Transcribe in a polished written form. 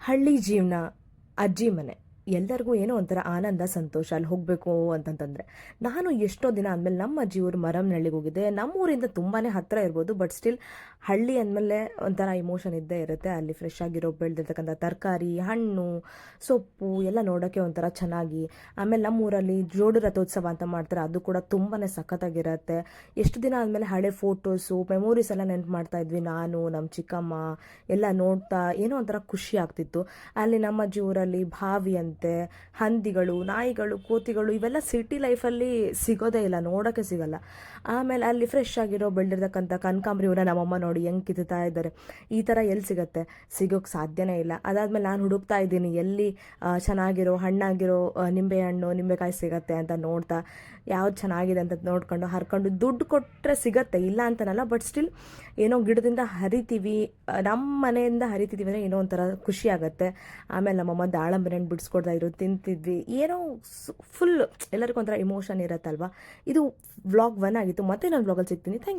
ಹಳ್ಳಿ ಜೀವನ, ಅಜ್ಜಿ ಮನೆ ಎಲ್ಲರಿಗೂ ಏನೋ ಒಂಥರ ಆನಂದ, ಸಂತೋಷ ಅಲ್ಲಿ ಹೋಗಬೇಕು ಅಂತಂತಂದರೆ. ನಾನು ಎಷ್ಟೋ ದಿನ ಆದಮೇಲೆ ನಮ್ಮ ಅಜ್ಜಿಯವ್ರ ಮರಮ್ನಹಳ್ಳಿಗೆ ಹೋಗಿದ್ದೆ. ನಮ್ಮೂರಿಂದ ತುಂಬಾ ಹತ್ತಿರ ಇರ್ಬೋದು, ಬಟ್ ಸ್ಟಿಲ್ ಹಳ್ಳಿ ಅಂದಮೇಲೆ ಒಂಥರ ಇಮೋಷನ್ ಇದ್ದೇ ಇರುತ್ತೆ. ಅಲ್ಲಿ ಫ್ರೆಶ್ ಆಗಿರೋ ಬೆಳೆದಿರ್ತಕ್ಕಂಥ ತರಕಾರಿ, ಹಣ್ಣು, ಸೊಪ್ಪು ಎಲ್ಲ ನೋಡೋಕ್ಕೆ ಒಂಥರ ಚೆನ್ನಾಗಿ. ಆಮೇಲೆ ನಮ್ಮೂರಲ್ಲಿ ಜೋಡು ರಥೋತ್ಸವ ಅಂತ ಮಾಡ್ತಾರೆ, ಅದು ಕೂಡ ತುಂಬಾ ಸಖತ್ತಾಗಿರುತ್ತೆ. ಎಷ್ಟು ದಿನ ಆದಮೇಲೆ ಹಳೆ ಫೋಟೋಸು, ಮೆಮೊರೀಸ್ ಎಲ್ಲ ನೆನ್ಪು ಮಾಡ್ತಾ ಇದ್ವಿ. ನಾನು, ನಮ್ಮ ಚಿಕ್ಕಮ್ಮ ಎಲ್ಲ ನೋಡ್ತಾ ಏನೋ ಒಂಥರ ಖುಷಿ ಆಗ್ತಿತ್ತು. ಅಲ್ಲಿ ನಮ್ಮ ಅಜ್ಜಿ ಊರಲ್ಲಿ ಬಾವಿ ಅಂತೆ, ಹಂದಿಗಳು, ನಾಯಿಗಳು, ಕೋತಿಗಳು ಇವೆಲ್ಲ ಸಿಟಿ ಲೈಫಲ್ಲಿ ಸಿಗೋದೇ ಇಲ್ಲ, ನೋಡೋಕ್ಕೆ ಸಿಗಲ್ಲ. ಆಮೇಲೆ ಅಲ್ಲಿ ಫ್ರೆಶ್ ಆಗಿರೋ ಬೆಳೆದಿರ್ತಕ್ಕಂಥ ಕನಕಾಂಬರಿ ಹೂವನ್ನ ನಮ್ಮಮ್ಮ ನೋಡಿ ಹೆಂಗೆ ಕಿತ್ತಾ ಇದ್ದಾರೆ. ಈ ಥರ ಎಲ್ಲಿ ಸಿಗುತ್ತೆ? ಸಿಗೋಕ್ಕೆ ಸಾಧ್ಯನೇ ಇಲ್ಲ. ಅದಾದಮೇಲೆ ನಾನು ಹುಡುಕ್ತಾ ಇದ್ದೀನಿ ಎಲ್ಲಿ ಚೆನ್ನಾಗಿರೋ ಹಣ್ಣಾಗಿರೋ ನಿಂಬೆಹಣ್ಣು, ನಿಂಬೆಕಾಯಿ ಸಿಗತ್ತೆ ಅಂತ ನೋಡ್ತಾ, ಯಾವ್ದು ಚೆನ್ನಾಗಿದೆ ಅಂತ ನೋಡ್ಕೊಂಡು ಹರ್ಕೊಂಡು, ದುಡ್ಡು ಕೊಟ್ಟರೆ ಸಿಗತ್ತೆ, ಇಲ್ಲ ಅಂತನಲ್ಲ, ಬಟ್ ಸ್ಟಿಲ್ ಏನೋ ಗಿಡದಿಂದ ಹರಿತೀವಿ, ನಮ್ಮ ಮನೆಯಿಂದ ಹರಿತಿದ್ದೀವಿ ಅಂದರೆ ಏನೋ ಒಂಥರ ಖುಷಿ ಆಗುತ್ತೆ. ಆಮೇಲೆ ನಮ್ಮಮ್ಮ ದಾಳಂಬೆ ಹಣ್ಣು ಬಿಡಿಸ್ಕೊಡ್ತಾ ಇದ್ರು, ತಿಂತಿದ್ವಿ. ಏನೋ ಫುಲ್ ಎಲ್ಲರಿಗೂ ಒಂಥರ ಇಮೋಷನ್ ಇರುತ್ತಲ್ವ. ಇದು ವ್ಲಾಗ್ 1 ಆಗಿತ್ತು. ಮತ್ತೆ ನಾನು ವ್ಲಾಗಲ್ಲಿ ಸಿಗ್ತೀನಿ. ಥ್ಯಾಂಕ್